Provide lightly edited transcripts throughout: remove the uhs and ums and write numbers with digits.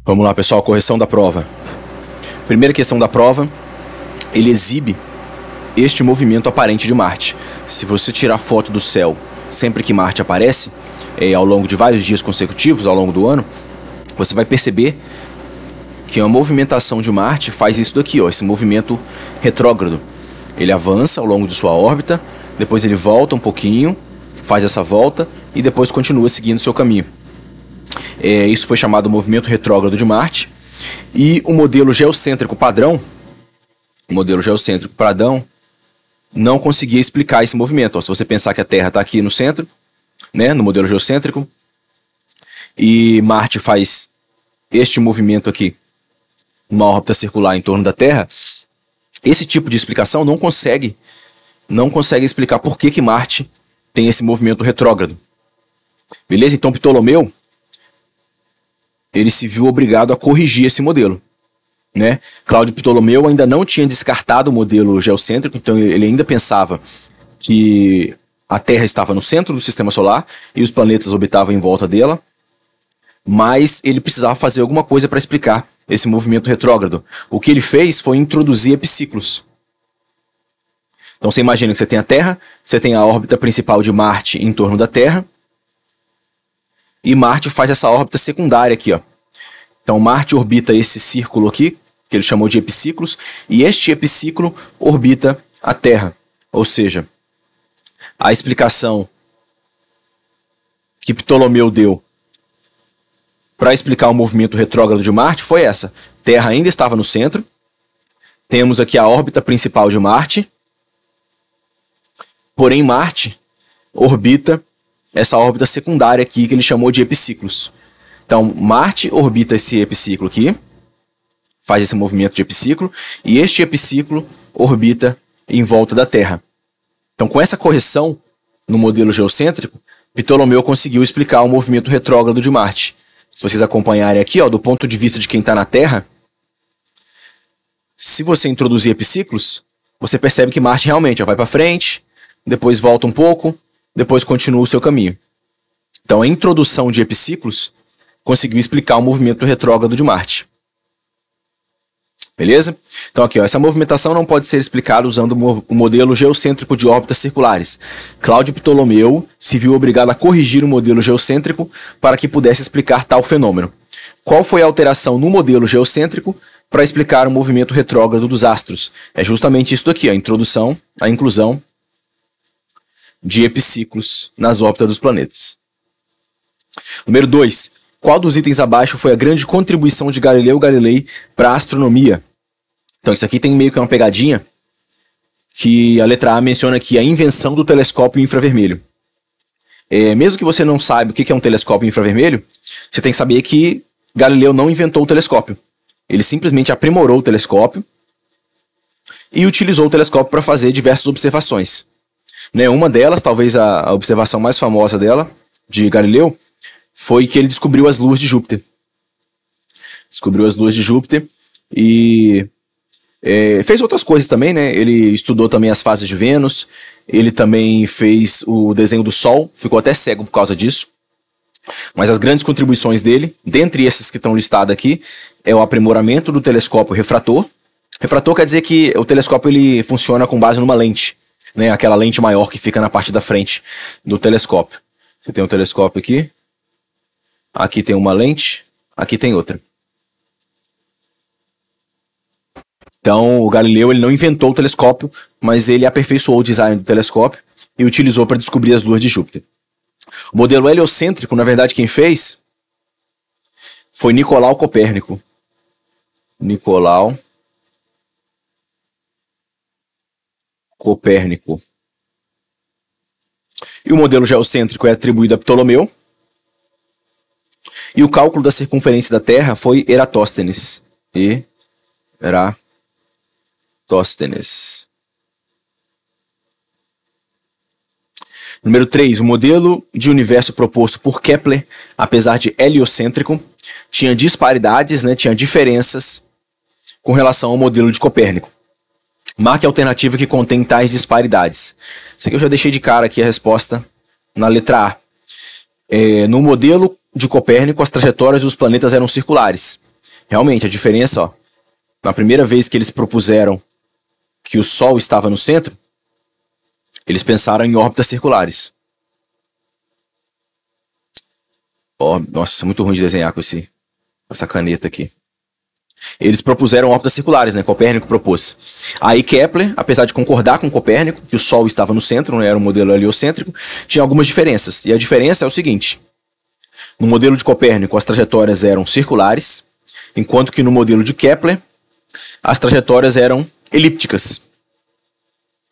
Vamos lá, pessoal, correção da prova. Primeira questão da prova, ele exibe este movimento aparente de Marte. Se você tirar foto do céu sempre que Marte aparece, ao longo de vários dias consecutivos, ao longo do ano, você vai perceber que a movimentação de Marte faz isso daqui, ó, esse movimento retrógrado. Ele avança ao longo de sua órbita, depois ele volta um pouquinho, faz essa volta e depois continua seguindo seu caminho. Isso foi chamado movimento retrógrado de Marte. E o modelo geocêntrico padrão, não conseguia explicar esse movimento. Ó, se você pensar que a Terra está aqui no centro, né, no modelo geocêntrico, e Marte faz este movimento aqui, uma órbita circular em torno da Terra, esse tipo de explicação não consegue explicar por que Marte tem esse movimento retrógrado. Beleza? Então Ptolomeu, ele se viu obrigado a corrigir esse modelo, né? Cláudio Ptolomeu ainda não tinha descartado o modelo geocêntrico, então ele ainda pensava que a Terra estava no centro do sistema solar e os planetas orbitavam em volta dela, mas ele precisava fazer alguma coisa para explicar esse movimento retrógrado. O que ele fez foi introduzir epiciclos. Então você imagina que você tem a Terra, você tem a órbita principal de Marte em torno da Terra, e Marte faz essa órbita secundária aqui, ó. Então Marte orbita esse círculo aqui, que ele chamou de epiciclos, e este epiciclo orbita a Terra. Ou seja, a explicação que Ptolomeu deu para explicar o movimento retrógrado de Marte foi essa. Terra ainda estava no centro, temos aqui a órbita principal de Marte, porém Marte orbita essa órbita secundária aqui que ele chamou de epiciclos. Então Marte orbita esse epiciclo aqui, faz esse movimento de epiciclo, e este epiciclo orbita em volta da Terra. Então com essa correção no modelo geocêntrico, Ptolomeu conseguiu explicar o movimento retrógrado de Marte. Se vocês acompanharem aqui, ó, do ponto de vista de quem está na Terra, se você introduzir epiciclos, você percebe que Marte realmente vai para frente, depois volta um pouco, depois continua o seu caminho. Então a introdução de epiciclos conseguiu explicar o movimento retrógrado de Marte. Beleza? Então aqui, ó, essa movimentação não pode ser explicada usando o modelo geocêntrico de órbitas circulares. Cláudio Ptolomeu se viu obrigado a corrigir o modelo geocêntrico para que pudesse explicar tal fenômeno. Qual foi a alteração no modelo geocêntrico para explicar o movimento retrógrado dos astros? É justamente isso aqui, a inclusão de epiciclos nas órbitas dos planetas. Número 2. Qual dos itens abaixo foi a grande contribuição de Galileu Galilei para a astronomia? Então isso aqui tem meio que uma pegadinha, que a letra A menciona aqui a invenção do telescópio infravermelho. Mesmo que você não saiba o que é um telescópio infravermelho, você tem que saber que Galileu não inventou o telescópio. Ele simplesmente aprimorou o telescópio e utilizou o telescópio para fazer diversas observações. Uma delas, talvez a observação mais famosa dela, de Galileu, foi que ele descobriu as luas de Júpiter. Descobriu as luas de Júpiter e fez outras coisas também, né? Ele estudou também as fases de Vênus, ele também fez o desenho do Sol, ficou até cego por causa disso. Mas as grandes contribuições dele, dentre esses que estão listados aqui, é o aprimoramento do telescópio refrator. Refrator quer dizer que o telescópio ele funciona com base numa lente, né? Aquela lente maior que fica na parte da frente do telescópio. Você tem um telescópio aqui tem uma lente, aqui tem outra. Então o Galileu ele não inventou o telescópio, mas ele aperfeiçoou o design do telescópio e utilizou para descobrir as luas de Júpiter. O modelo heliocêntrico, na verdade, quem fez foi Nicolau Copérnico. Nicolau Copérnico. E o modelo geocêntrico é atribuído a Ptolomeu. E o cálculo da circunferência da Terra foi Eratóstenes. Número 3. O modelo de universo proposto por Kepler, apesar de heliocêntrico, tinha disparidades, né, tinha diferenças com relação ao modelo de Copérnico. Marque a alternativa que contém tais disparidades. Isso aqui eu já deixei de cara aqui a resposta na letra A. No modelo de Copérnico, as trajetórias dos planetas eram circulares. Realmente, a diferença, ó, na primeira vez que eles propuseram que o Sol estava no centro, eles pensaram em órbitas circulares. Ó, nossa, é muito ruim de desenhar com essa caneta aqui. Eles propuseram órbitas circulares, né? Copérnico propôs. Aí Kepler, apesar de concordar com Copérnico, que o Sol estava no centro, não era um modelo heliocêntrico, tinha algumas diferenças. E a diferença é o seguinte: no modelo de Copérnico, as trajetórias eram circulares, enquanto que no modelo de Kepler, as trajetórias eram elípticas.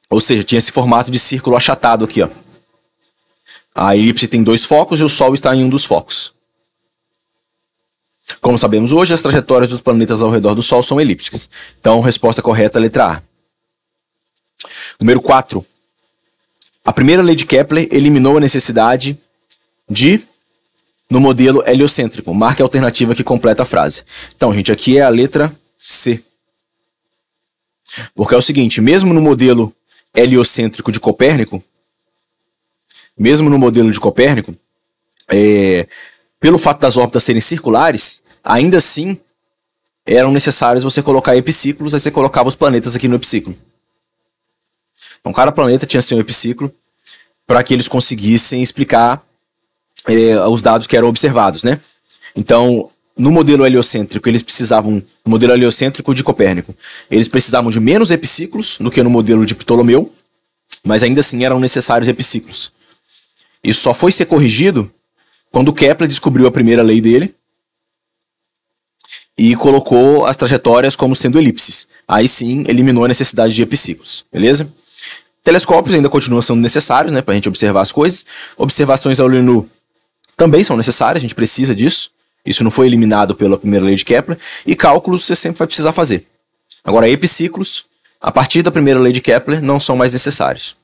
Ou seja, tinha esse formato de círculo achatado aqui, ó. A elipse tem 2 focos e o Sol está em um dos focos. Como sabemos hoje, as trajetórias dos planetas ao redor do Sol são elípticas. Então, resposta correta, letra A. Número 4. A primeira lei de Kepler eliminou a necessidade de, no modelo heliocêntrico. Marque a alternativa que completa a frase. Então, gente, aqui é a letra C. Porque é o seguinte, mesmo no modelo heliocêntrico de Copérnico, pelo fato das órbitas serem circulares, ainda assim eram necessários você colocar epiciclos, aí você colocava os planetas aqui no epiciclo. Então cada planeta tinha seu epiciclo para que eles conseguissem explicar os dados que eram observados, né? Então, no modelo heliocêntrico, no modelo heliocêntrico de Copérnico, eles precisavam de menos epiciclos do que no modelo de Ptolomeu, mas ainda assim eram necessários epiciclos. Isso só foi ser corrigido quando Kepler descobriu a primeira lei dele e colocou as trajetórias como sendo elipses. Aí sim, eliminou a necessidade de epiciclos, beleza? Telescópios ainda continuam sendo necessários, né, para a gente observar as coisas. Observações ao olho nu também são necessárias, a gente precisa disso. Isso não foi eliminado pela primeira lei de Kepler. E cálculos você sempre vai precisar fazer. Agora, epiciclos, a partir da primeira lei de Kepler, não são mais necessários.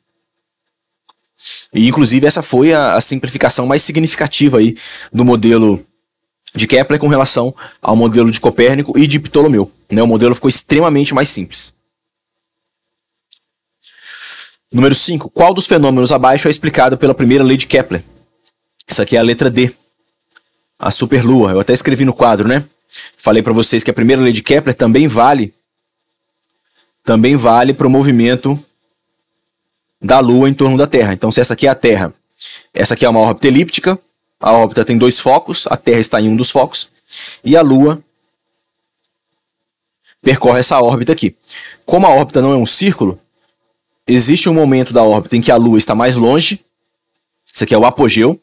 E, inclusive, essa foi a simplificação mais significativa aí do modelo de Kepler com relação ao modelo de Copérnico e de Ptolomeu, né? O modelo ficou extremamente mais simples. Número 5. Qual dos fenômenos abaixo é explicado pela primeira lei de Kepler? Isso aqui é a letra D. A superlua. Eu até escrevi no quadro, né? Falei para vocês que a primeira lei de Kepler também vale para o movimento da Lua em torno da Terra. Então, se essa aqui é a Terra, essa aqui é uma órbita elíptica, a órbita tem 2 focos, a Terra está em um dos focos, e a Lua percorre essa órbita aqui. Como a órbita não é um círculo, existe um momento da órbita em que a Lua está mais longe, isso aqui é o apogeu,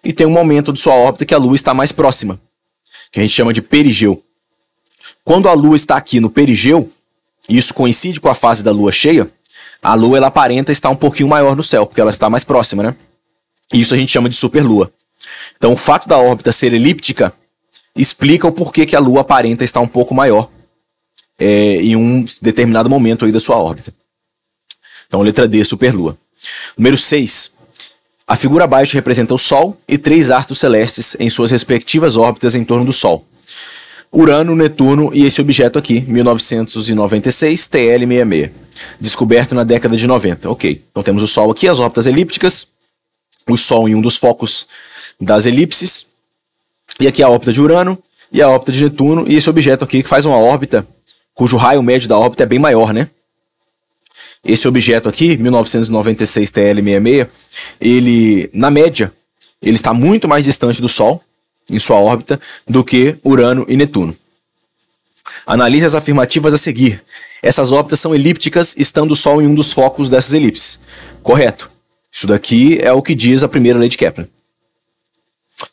e tem um momento de sua órbita que a Lua está mais próxima, que a gente chama de perigeu. Quando a Lua está aqui no perigeu, e isso coincide com a fase da Lua cheia, a Lua ela aparenta estar um pouquinho maior no céu, porque ela está mais próxima, né? E isso a gente chama de superlua. Então o fato da órbita ser elíptica explica o porquê que a Lua aparenta estar um pouco maior em um determinado momento aí da sua órbita. Então letra D, superlua. Número 6. A figura abaixo representa o Sol e 3 astros celestes em suas respectivas órbitas em torno do Sol. Urano, Netuno e esse objeto aqui, 1996, TL66. Descoberto na década de 90. Ok, então temos o Sol aqui, as órbitas elípticas, o Sol em um dos focos das elipses, e aqui a órbita de Urano e a órbita de Netuno, e esse objeto aqui que faz uma órbita cujo raio médio da órbita é bem maior, né? Esse objeto aqui, 1996 TL66, ele, na média, ele está muito mais distante do Sol, em sua órbita, do que Urano e Netuno. Analise as afirmativas a seguir. Essas órbitas são elípticas, estando o Sol em um dos focos dessas elipses. Correto. Isso daqui é o que diz a primeira lei de Kepler.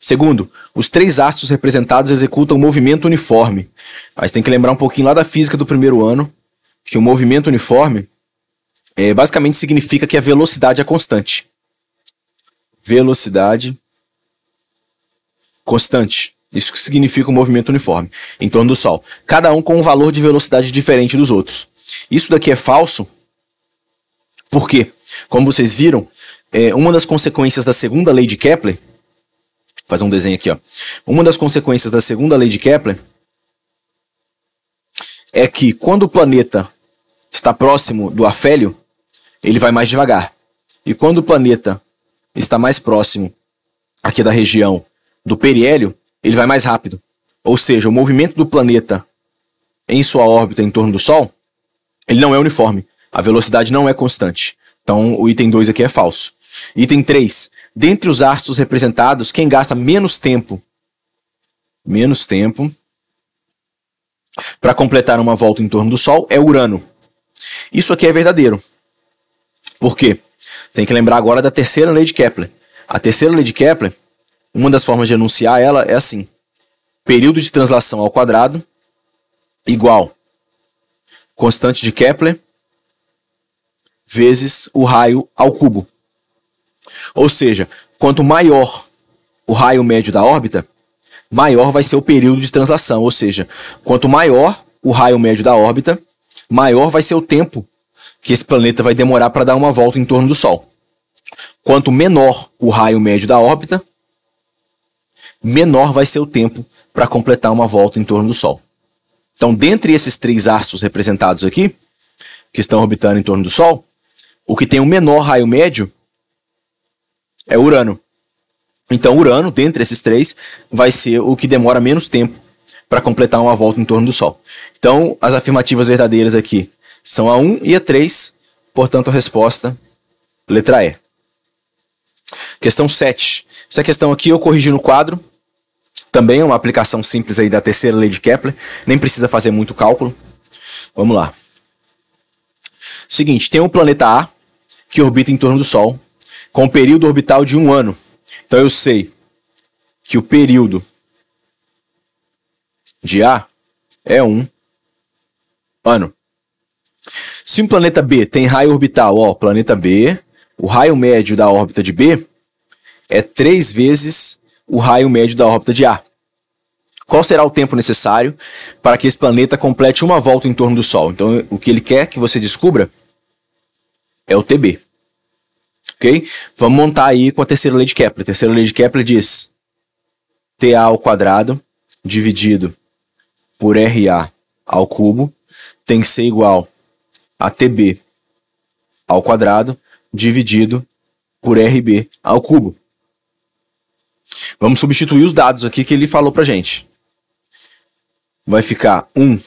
Segundo, os 3 astros representados executam um movimento uniforme. Mas tem que lembrar um pouquinho lá da física do primeiro ano, que o movimento uniforme basicamente significa que a velocidade é constante. Velocidade constante. Isso que significa um movimento uniforme em torno do Sol. Cada um com um valor de velocidade diferente dos outros. Isso daqui é falso porque, como vocês viram, uma das consequências da segunda lei de Kepler, vou fazer um desenho aqui, ó. Uma das consequências da segunda lei de Kepler é que quando o planeta está próximo do afélio, ele vai mais devagar. E quando o planeta está mais próximo aqui da região do periélio, ele vai mais rápido. ou seja, o movimento do planeta em sua órbita em torno do Sol, ele não é uniforme. A velocidade não é constante. Então, o item 2 aqui é falso. Item 3. Dentre os astros representados, quem gasta menos tempo para completar uma volta em torno do Sol é Urano. Isso aqui é verdadeiro. Por quê? Tem que lembrar agora da terceira lei de Kepler. A terceira lei de Kepler, uma das formas de enunciar ela é assim: período de translação ao quadrado igual constante de Kepler vezes o raio ao cubo. Ou seja, quanto maior o raio médio da órbita, maior vai ser o período de translação. Ou seja, quanto maior o raio médio da órbita, maior vai ser o tempo que esse planeta vai demorar para dar uma volta em torno do Sol. Quanto menor o raio médio da órbita, menor vai ser o tempo para completar uma volta em torno do Sol. Então, dentre esses 3 astros representados aqui, que estão orbitando em torno do Sol, o que tem o menor raio médio é Urano. Então, Urano, dentre esses 3, vai ser o que demora menos tempo para completar uma volta em torno do Sol. Então, as afirmativas verdadeiras aqui são a 1 e a 3, portanto, a resposta, letra E. Questão 7. Essa questão aqui eu corrigi no quadro. Também é uma aplicação simples aí da terceira lei de Kepler. Nem precisa fazer muito cálculo. Vamos lá. Seguinte, tem o planeta A, que orbita em torno do Sol, com um período orbital de 1 ano. Então eu sei que o período de A é 1 ano. Se um planeta B tem raio orbital, ó, planeta B, o raio médio da órbita de B é 3 vezes o raio médio da órbita de A. Qual será o tempo necessário para que esse planeta complete uma volta em torno do Sol? Então, o que ele quer que você descubra é o TB. Ok? Vamos montar aí com a terceira lei de Kepler. A terceira lei de Kepler diz TA ao quadrado dividido por RA ao cubo tem que ser igual a TB ao quadrado dividido por RB ao cubo. Vamos substituir os dados aqui que ele falou pra gente. Vai ficar 1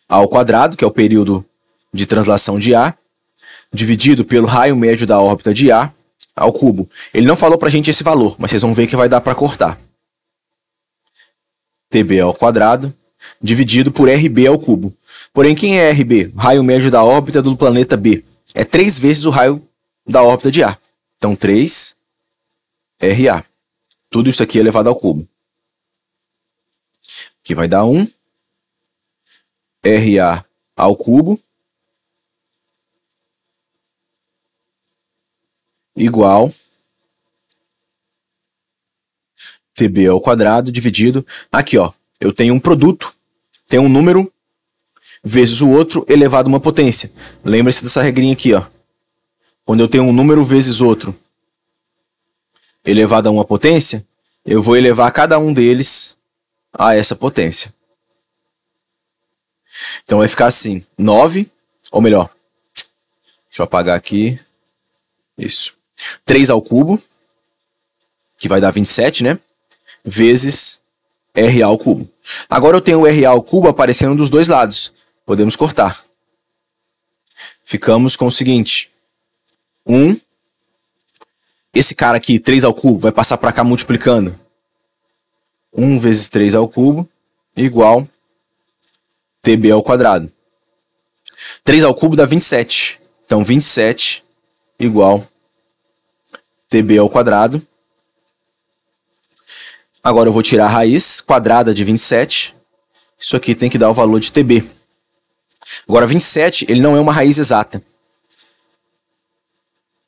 ao quadrado, que é o período de translação de A, dividido pelo raio médio da órbita de A ao cubo. Ele não falou pra gente esse valor, mas vocês vão ver que vai dar para cortar. TB ao quadrado, dividido por RB ao cubo. Porém, quem é RB? O raio médio da órbita do planeta B. É 3 vezes o raio da órbita de A. Então, 3 RA. Tudo isso aqui é elevado ao cubo. Que vai dar 1 RA ao cubo igual TB ao quadrado dividido. Aqui, ó, eu tenho um produto, tem um número vezes o outro elevado a uma potência. Lembre-se dessa regrinha aqui, ó. Quando eu tenho um número vezes outro elevado a uma potência, eu vou elevar cada um deles a essa potência. Então vai ficar assim, 9, ou melhor, deixa eu apagar aqui, isso, 3 ao cubo, que vai dar 27, né, vezes RA ao cubo. Agora eu tenho o RA ao cubo aparecendo dos dois lados, podemos cortar. Ficamos com o seguinte, 1, esse cara aqui, 3 ao cubo, vai passar para cá multiplicando. 1 vezes 3 ao cubo igual TB ao quadrado. 3 ao cubo dá 27. Então, 27 igual TB ao quadrado. Agora eu vou tirar a raiz quadrada de 27. Isso aqui tem que dar o valor de TB. Agora, 27, ele não é uma raiz exata.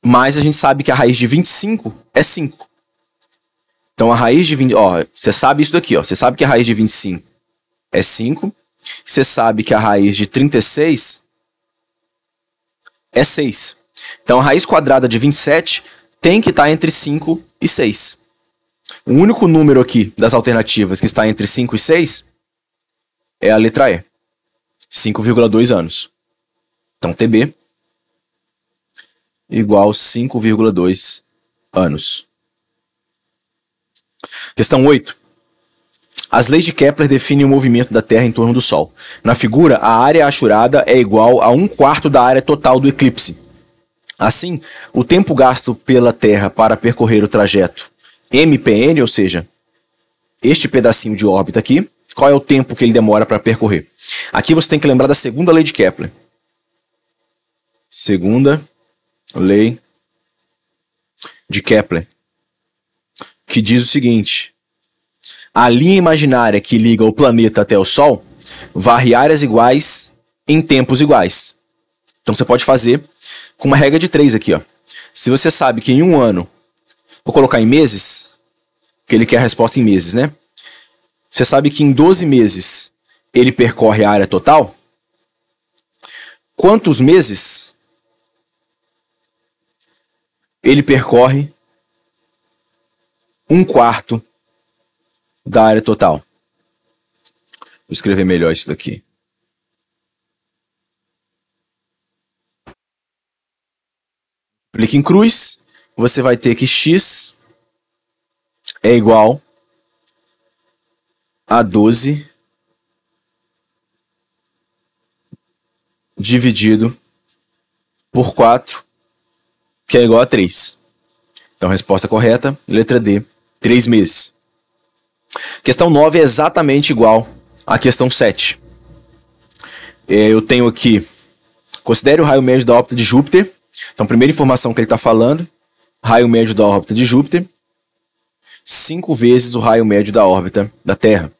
Mas a gente sabe que a raiz de 25 é 5. Então, a raiz de 20... Ó, você sabe isso daqui, ó. Você sabe que a raiz de 25 é 5. Você sabe que a raiz de 36 é 6. Então, a raiz quadrada de 27 tem que estar entre 5 e 6. O único número aqui das alternativas que está entre 5 e 6 é a letra E. 5,2 anos. Então, TB igual 5,2 anos. Questão 8. As leis de Kepler definem o movimento da Terra em torno do Sol. Na figura, a área achurada é igual a 1/4 da área total do eclipse. Assim, o tempo gasto pela Terra para percorrer o trajeto MPN, ou seja, este pedacinho de órbita aqui, qual é o tempo que ele demora para percorrer? Aqui você tem que lembrar da segunda lei de Kepler. Segunda lei de Kepler, que diz o seguinte: a linha imaginária que liga o planeta até o Sol varre áreas iguais em tempos iguais. Então você pode fazer com uma regra de 3 aqui, ó. Se você sabe que em um ano, vou colocar em meses, que ele quer a resposta em meses, né? Você sabe que em 12 meses ele percorre a área total. Quantos meses ele percorre 1/4 da área total? Vou escrever melhor isso daqui. Clique em cruz, você vai ter que x é igual a 12 dividido por 4, que é igual a 3. Então, resposta correta, letra D, 3 meses. Questão 9 é exatamente igual à questão 7. Eu tenho aqui, considere o raio médio da órbita de Júpiter. Então, primeira informação que ele está falando, raio médio da órbita de Júpiter, 5 vezes o raio médio da órbita da Terra.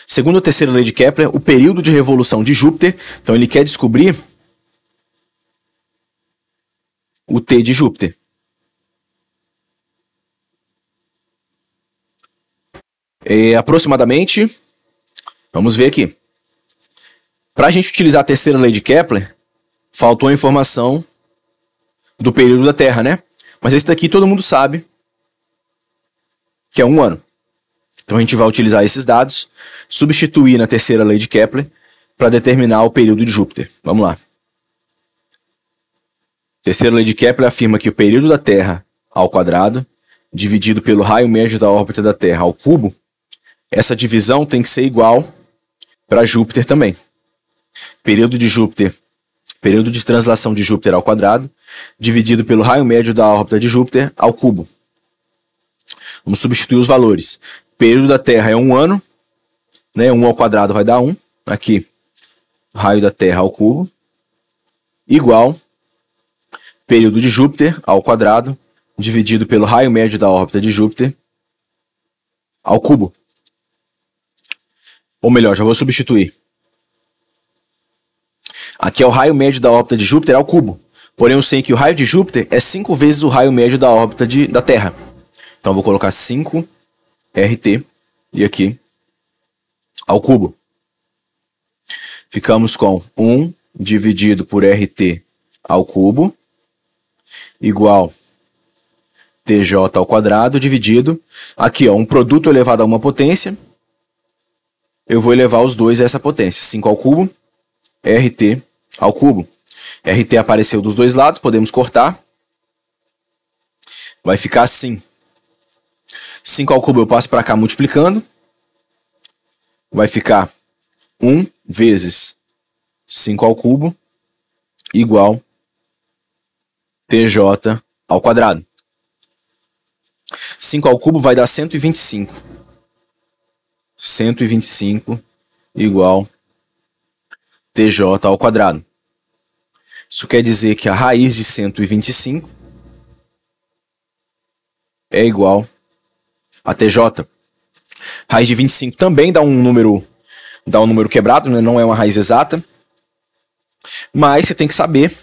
Segundo a terceira lei de Kepler, o período de revolução de Júpiter, então ele quer descobrir o T de Júpiter. Aproximadamente, vamos ver aqui. Para a gente utilizar a terceira lei de Kepler, faltou a informação do período da Terra, né? Mas esse daqui todo mundo sabe que é um ano. Então a gente vai utilizar esses dados, substituir na terceira lei de Kepler para determinar o período de Júpiter. Vamos lá. Terceira lei de Kepler afirma que o período da Terra ao quadrado, dividido pelo raio médio da órbita da Terra ao cubo, essa divisão tem que ser igual para Júpiter também. Período de Júpiter, período de translação de Júpiter ao quadrado, dividido pelo raio médio da órbita de Júpiter ao cubo. Vamos substituir os valores. Período da Terra é um ano, né? 1 ao quadrado vai dar 1. Aqui, raio da Terra ao cubo, igual período de Júpiter ao quadrado, dividido pelo raio médio da órbita de Júpiter ao cubo. Ou melhor, já vou substituir. Aqui é o raio médio da órbita de Júpiter ao cubo. Porém, eu sei que o raio de Júpiter é 5 vezes o raio médio da órbita da Terra. Então, eu vou colocar 5 RT e aqui ao cubo. Ficamos com 1 dividido por RT ao cubo igual TJ ao quadrado dividido. Aqui, ó, um produto elevado a uma potência. Eu vou elevar os dois a essa potência. 5 ao cubo, RT ao cubo. RT apareceu dos dois lados, podemos cortar. Vai ficar assim. 5 ao cubo eu passo para cá multiplicando. Vai ficar 1 vezes 5 ao cubo igual TJ ao quadrado. 5 ao cubo vai dar 125. 125 igual TJ ao quadrado. Isso quer dizer que a raiz de 125 é igual a TJ. Raiz de 25 também dá um número quebrado, né? Não é uma raiz exata. Mas você tem que saber,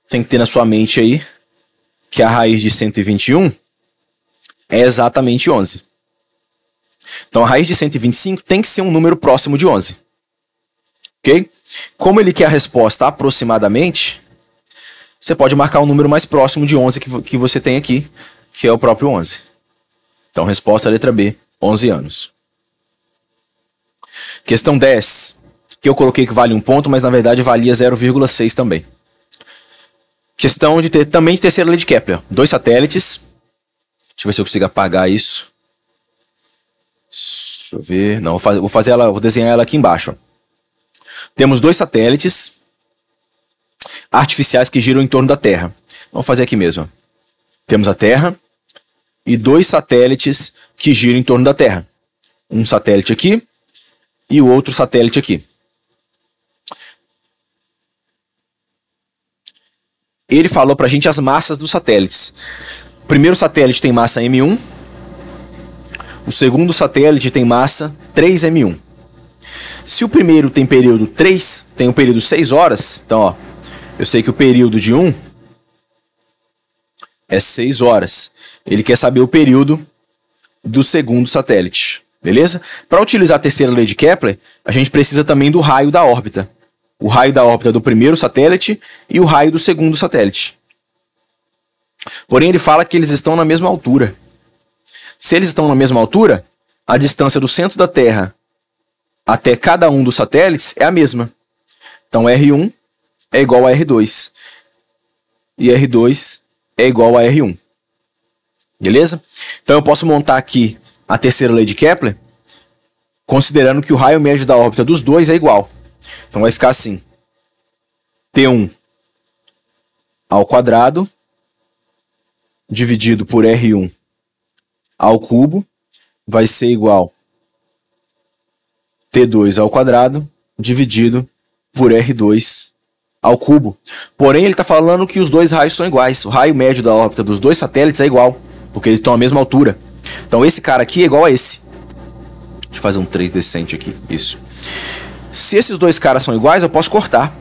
tem que ter na sua mente aí, que a raiz de 121 é exatamente 11. Então a raiz de 125 tem que ser um número próximo de 11. Ok? Como ele quer a resposta aproximadamente, você pode marcar um número mais próximo de 11 que você tem aqui, que é o próprio 11. Então, resposta letra B, 11 anos. Questão 10, que eu coloquei que vale 1 ponto, mas na verdade valia 0,6 também. Questão também de terceira lei de Kepler. 2 satélites. Deixa eu ver se eu consigo apagar isso. Deixa eu ver. Não, vou desenhar ela aqui embaixo. Ó. Temos dois satélites artificiais que giram em torno da Terra. Vamos fazer aqui mesmo. Ó. Temos a Terra e dois satélites que giram em torno da Terra. Um satélite aqui e o outro satélite aqui. Ele falou pra gente as massas dos satélites. O primeiro satélite tem massa M1. O segundo satélite tem massa 3M1. Se o primeiro tem período 3, tem um período 6 horas. Então, ó, eu sei que o período de 1 é 6 horas. Ele quer saber o período do segundo satélite. Beleza? Para utilizar a terceira lei de Kepler, a gente precisa também do raio da órbita. O raio da órbita do primeiro satélite e o raio do segundo satélite. Porém, ele fala que eles estão na mesma altura. Se eles estão na mesma altura, a distância do centro da Terra até cada um dos satélites é a mesma. Então, R1 é igual a R2. E R2 é igual a R1. Beleza? Então, eu posso montar aqui a terceira lei de Kepler, considerando que o raio médio da órbita dos dois é igual. Então, vai ficar assim. T1 ao quadrado dividido por R1 ao cubo vai ser igual T2 ao quadrado dividido por R2 ao cubo. Porém, ele está falando que os dois raios são iguais. O raio médio da órbita dos dois satélites é igual, porque eles estão à mesma altura. Então, esse cara aqui é igual a esse. Deixa eu fazer um 3 decente aqui. Isso. Se esses dois caras são iguais, eu posso cortar.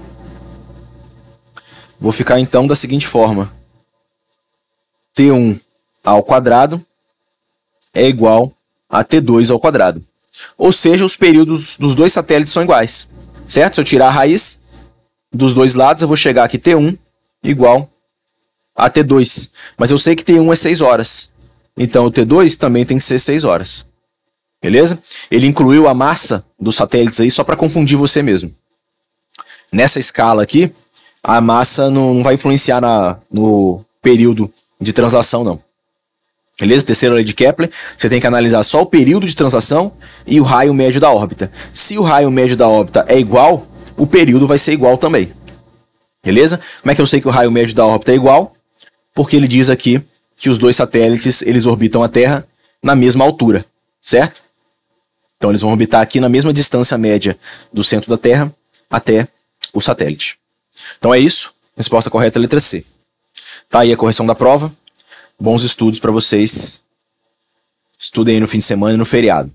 Vou ficar, então, da seguinte forma. T1 ao quadrado é igual a T2 ao quadrado. Ou seja, os períodos dos dois satélites são iguais. Certo? Se eu tirar a raiz dos dois lados, eu vou chegar aqui T1 igual a T2. Mas eu sei que T1 é 6 horas. Então, o T2 também tem que ser 6 horas. Beleza? Ele incluiu a massa dos satélites aí só para confundir você mesmo. Nessa escala aqui, a massa não vai influenciar no período de translação, não. Beleza? Terceira lei de Kepler, você tem que analisar só o período de translação e o raio médio da órbita. Se o raio médio da órbita é igual, o período vai ser igual também. Beleza? Como é que eu sei que o raio médio da órbita é igual? Porque ele diz aqui que os dois satélites eles orbitam a Terra na mesma altura, certo? Então eles vão orbitar aqui na mesma distância média do centro da Terra até o satélite. Então é isso. Resposta correta é a letra C. Tá aí a correção da prova. Bons estudos para vocês. Estudem aí no fim de semana e no feriado.